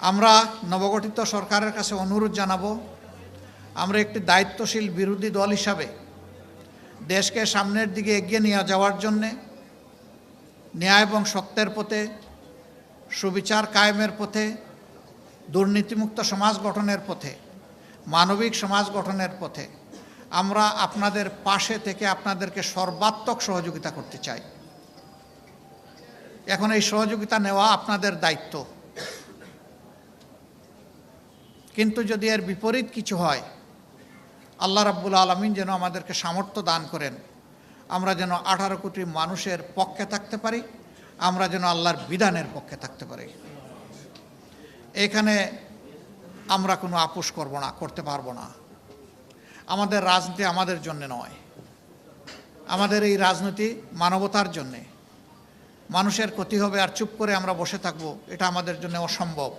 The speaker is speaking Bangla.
আমরা নবগঠিত সরকারের কাছে অনুরোধ জানাবো, আমরা একটি দায়িত্বশীল বিরোধী দল হিসাবে দেশকে সামনের দিকে এগিয়ে নিয়ে যাওয়ার জন্যে ন্যায় এবং সত্যের পথে, সুবিচার কায়েমের পথে, দুর্নীতিমুক্ত সমাজ গঠনের পথে, মানবিক সমাজ গঠনের পথে আমরা আপনাদের পাশে থেকে আপনাদেরকে সর্বাত্মক সহযোগিতা করতে চাই। এখন এই সহযোগিতা নেওয়া আপনাদের দায়িত্ব, কিন্তু যদি এর বিপরীত কিছু হয়, আল্লাহ রাব্বুল আলামিন যেন আমাদেরকে সামর্থ্য দান করেন, আমরা যেন 18 কোটি মানুষের পক্ষে থাকতে পারি, আমরা যেন আল্লাহর বিধানের পক্ষে থাকতে পারি। এখানে আমরা কোনো আপোষ করতে পারবো না। আমাদের রাজনীতি আমাদের জন্য নয়, আমাদের এই রাজনীতি মানবতার জন্যে। মানুষের ক্ষতি হবে আর চুপ করে আমরা বসে থাকবো, এটা আমাদের জন্য অসম্ভব।